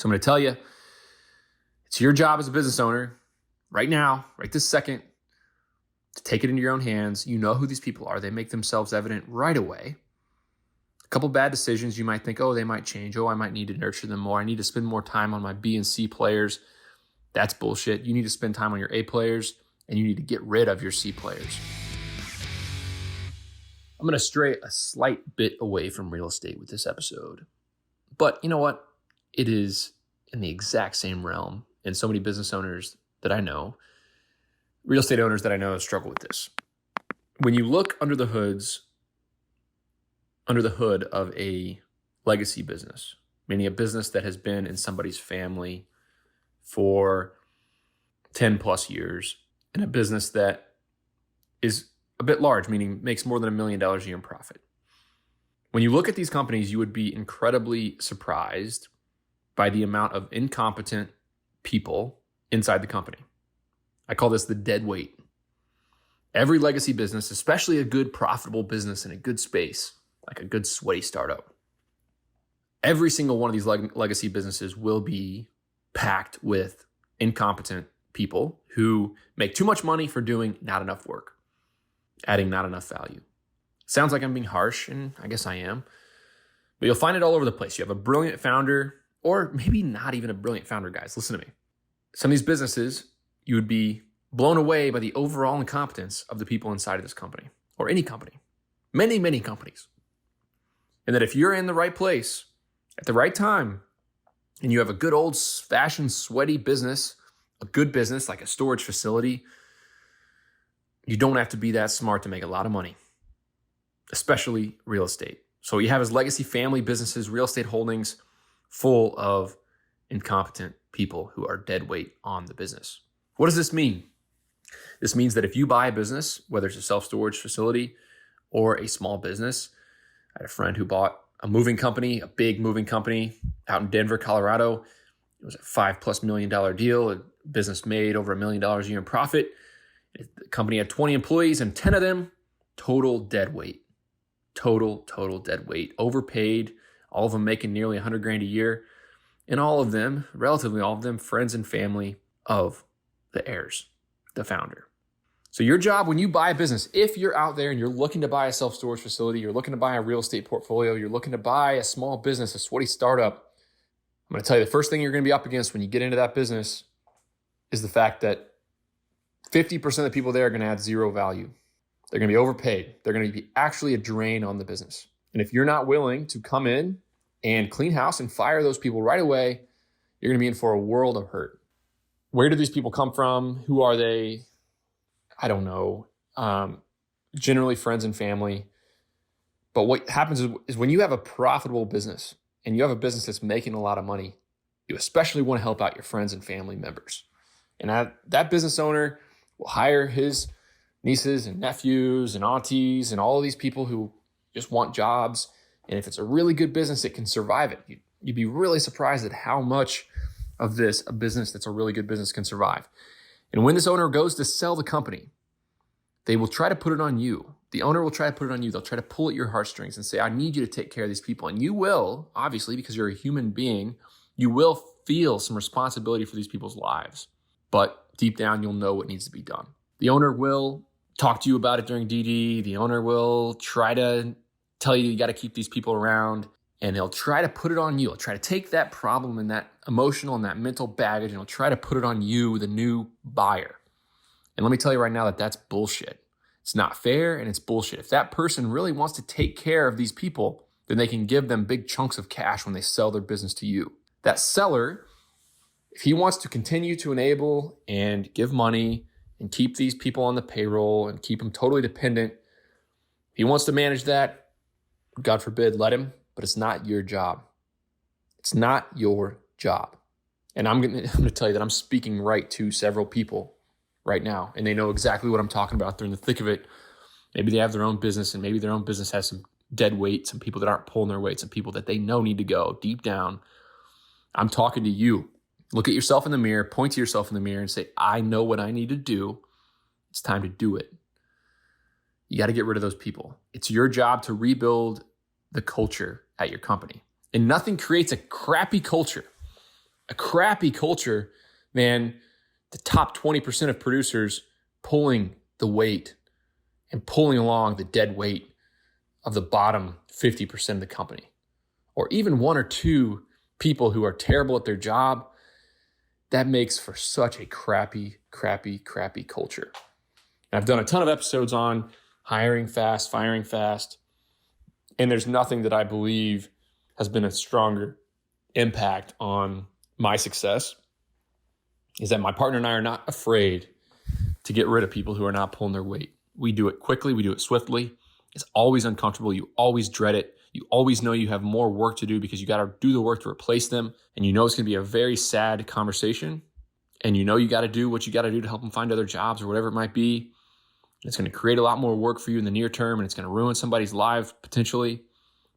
So I'm going to tell you, it's your job as a business owner right now, right this second, to take it into your own hands. You know who these people are. They make themselves evident right away. A couple bad decisions, you might think, oh, they might change. Oh, I might need to nurture them more. I need to spend more time on my B and C players. That's bullshit. You need to spend time on your A players, and you need to get rid of your C players. I'm going to stray a slight bit away from real estate with this episode. But you know what? It is in the exact same realm. And so many business owners that I know, real estate owners that I know, struggle with this. When you look under the hood of a legacy business, meaning a business that has been in somebody's family for 10 plus years, and a business that is a bit large, meaning makes more than $1 million a year in profit. When you look at these companies, you would be incredibly surprised by the amount of incompetent people inside the company. I call this the dead weight. Every legacy business, especially a good profitable business in a good space, like a good sweaty startup, every single one of these legacy businesses will be packed with incompetent people who make too much money for doing not enough work, adding not enough value. Sounds like I'm being harsh, and I guess I am. But you'll find it all over the place. You have a brilliant founder, or maybe not even a brilliant founder, guys. Listen to me. Some of these businesses, you would be blown away by the overall incompetence of the people inside of this company, or any company, many, many companies. And that if you're in the right place at the right time, and you have a good old-fashioned sweaty business, a good business like a storage facility, you don't have to be that smart to make a lot of money, especially real estate. So what you have is legacy family businesses, real estate holdings full of incompetent people who are dead weight on the business. What does this mean? This means that if you buy a business, whether it's a self-storage facility or a small business, I had a friend who bought a moving company, a big moving company out in Denver, Colorado. It was a $5+ million deal. A business made over $1 million a year in profit. The company had 20 employees, and 10 of them, total dead weight. Total dead weight. Overpaid, all of them making nearly $100,000 a year. And all of them, relatively all of them, friends and family of the heirs, the founder. So your job when you buy a business, if you're out there and you're looking to buy a self-storage facility, you're looking to buy a real estate portfolio, you're looking to buy a small business, a sweaty startup, I'm going to tell you the first thing you're going to be up against when you get into that business is the fact that 50% of the people there are going to add zero value. They're going to be overpaid. They're going to be actually a drain on the business. And if you're not willing to come in and clean house and fire those people right away, you're going to be in for a world of hurt. Where do these people come from? Who are they? I don't know. Generally friends and family. But what happens is when you have a profitable business and you have a business that's making a lot of money, you especially want to help out your friends and family members. And that business owner will hire his nieces and nephews and aunties and all of these people who just want jobs. And if it's a really good business, it can survive it. You'd be really surprised at how much of this a business that's a really good business can survive. And when this owner goes to sell the company, they will try to put it on you. The owner will try to put it on you. They'll try to pull at your heartstrings and say, I need you to take care of these people. And you will, obviously, because you're a human being, you will feel some responsibility for these people's lives. But deep down, you'll know what needs to be done. The owner will talk to you about it during DD. The owner will try to tell you got to keep these people around. And he'll try to put it on you. He'll try to take that problem and that emotional and that mental baggage, and he'll try to put it on you, the new buyer. And let me tell you right now that that's bullshit. It's not fair, and it's bullshit. If that person really wants to take care of these people, then they can give them big chunks of cash when they sell their business to you. That seller, if he wants to continue to enable and give money and keep these people on the payroll and keep them totally dependent, if he wants to manage that, God forbid, let him. But it's not your job. It's not your job. And I'm going to tell you that I'm speaking right to several people right now, and they know exactly what I'm talking about. They're in the thick of it. Maybe they have their own business, and maybe their own business has some dead weight, some people that aren't pulling their weight, some people that they know need to go deep down. I'm talking to you. Look at yourself in the mirror, point to yourself in the mirror and say, I know what I need to do. It's time to do it. You got to get rid of those people. It's your job to rebuild the culture at your company. And nothing creates a crappy culture A crappy culture, man, the top 20% of producers pulling the weight and pulling along the dead weight of the bottom 50% of the company, or even one or two people who are terrible at their job, that makes for such a crappy culture. And I've done a ton of episodes on hiring fast, firing fast, and there's nothing that I believe has been a stronger impact on my success is that my partner and I are not afraid to get rid of people who are not pulling their weight. We do it quickly. We do it swiftly. It's always uncomfortable. You always dread it. You always know you have more work to do because you got to do the work to replace them. And you know it's going to be a very sad conversation. And you know you got to do what you got to do to help them find other jobs or whatever it might be. It's going to create a lot more work for you in the near term, and it's going to ruin somebody's life potentially.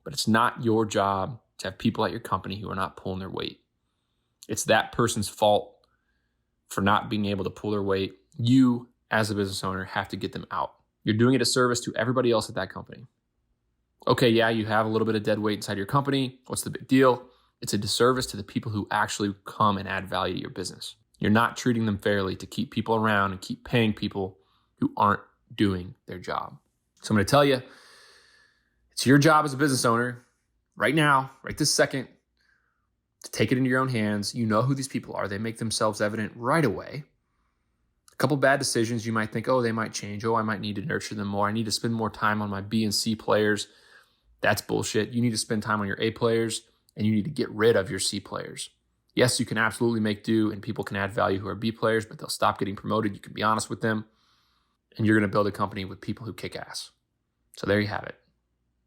But it's not your job to have people at your company who are not pulling their weight. It's that person's fault for not being able to pull their weight. You, as a business owner, have to get them out. You're doing a disservice to everybody else at that company. Okay, yeah, you have a little bit of dead weight inside your company. What's the big deal? It's a disservice to the people who actually come and add value to your business. You're not treating them fairly to keep people around and keep paying people who aren't doing their job. So I'm going to tell you, it's your job as a business owner right now, right this second, to take it into your own hands. You know who these people are. They make themselves evident right away. A couple bad decisions, you might think, oh, they might change. Oh, I might need to nurture them more. I need to spend more time on my B and C players. That's bullshit. You need to spend time on your A players, and you need to get rid of your C players. Yes, you can absolutely make do, and people can add value who are B players, but they'll stop getting promoted. You can be honest with them, and you're going to build a company with people who kick ass. So there you have it.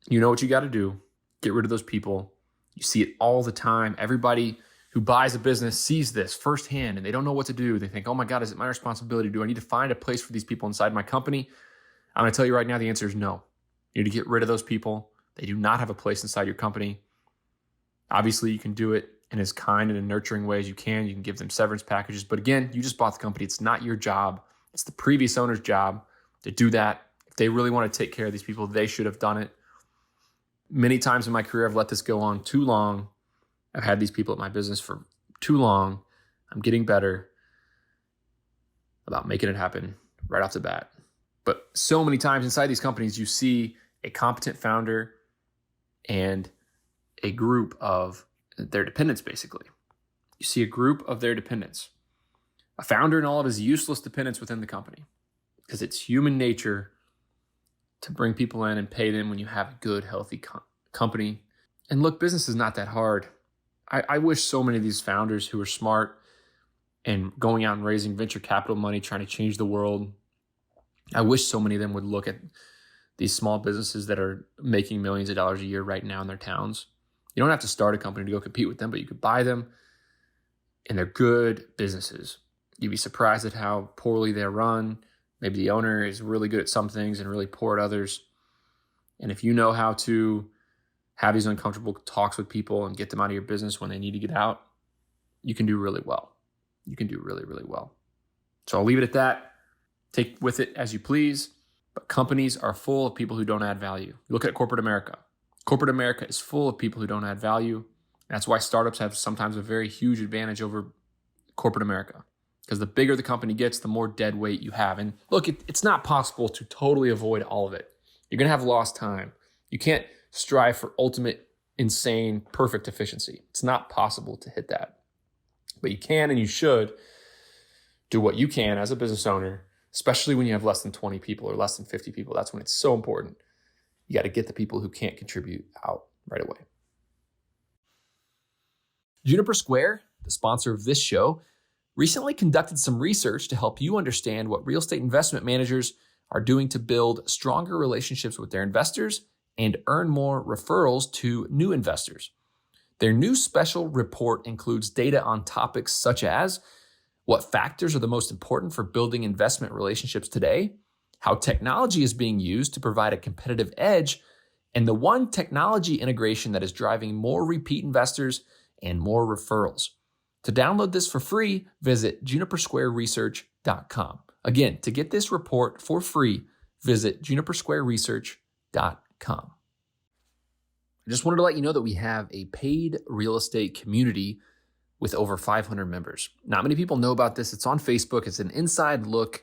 You know what you got to do. Get rid of those people. You see it all the time. Everybody who buys a business sees this firsthand, and they don't know what to do. They think, oh my God, is it my responsibility? Do I need to find a place for these people inside my company? I'm going to tell you right now, the answer is no. You need to get rid of those people. They do not have a place inside your company. Obviously, you can do it in as kind and a nurturing way as you can. You can give them severance packages. But again, you just bought the company. It's not your job. It's the previous owner's job to do that. If they really want to take care of these people, they should have done it. Many times in my career, I've let this go on too long. I've had these people at my business for too long. I'm getting better about making it happen right off the bat. But so many times inside these companies, you see a competent founder and a group of their dependents, basically. You see a group of their dependents, a founder and all of his useless dependents within the company, because it's human nature to bring people in and pay them when you have a good, healthy company. And look, business is not that hard. I wish so many of these founders who are smart and going out and raising venture capital money, trying to change the world, I wish so many of them would look at these small businesses that are making millions of dollars a year right now in their towns. You don't have to start a company to go compete with them, but you could buy them, and they're good businesses. You'd be surprised at how poorly they're run. Maybe the owner is really good at some things and really poor at others. And if you know how to have these uncomfortable talks with people and get them out of your business when they need to get out, you can do really well. You can do really, really well. So I'll leave it at that. Take with it as you please. But companies are full of people who don't add value. Look at corporate America. Corporate America is full of people who don't add value. That's why startups have sometimes a very huge advantage over corporate America. Because the bigger the company gets, the more dead weight you have. And look, it's not possible to totally avoid all of it. You're going to have lost time. You can't strive for ultimate, insane, perfect efficiency. It's not possible to hit that. But you can and you should do what you can as a business owner, especially when you have less than 20 people or less than 50 people. That's when it's so important. You got to get the people who can't contribute out right away. Juniper Square, the sponsor of this show, recently conducted some research to help you understand what real estate investment managers are doing to build stronger relationships with their investors and earn more referrals to new investors. Their new special report includes data on topics such as what factors are the most important for building investment relationships today, how technology is being used to provide a competitive edge, and the one technology integration that is driving more repeat investors and more referrals. To download this for free, visit junipersquareresearch.com. Again, to get this report for free, visit junipersquareresearch.com. I just wanted to let you know that we have a paid real estate community with over 500 members. Not many people know about this. It's on Facebook. It's an inside look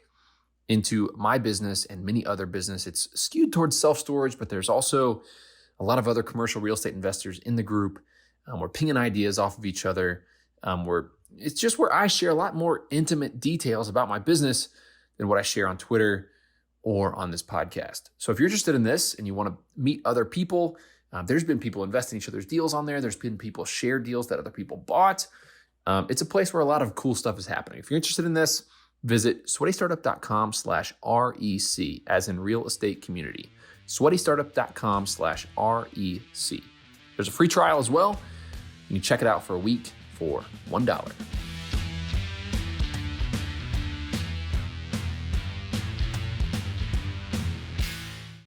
into my business and many other business. It's skewed towards self-storage, but there's also a lot of other commercial real estate investors in the group. We're pinging ideas off of each other. It's just where I share a lot more intimate details about my business than what I share on Twitter or on this podcast. So if you're interested in this and you want to meet other people, there's been people invest in each other's deals on there. There's been people share deals that other people bought. It's a place where a lot of cool stuff is happening. If you're interested in this, visit sweatystartup.com/REC, as in real estate community. sweatystartup.com/REC. There's a free trial as well. You can check it out for a week for $1.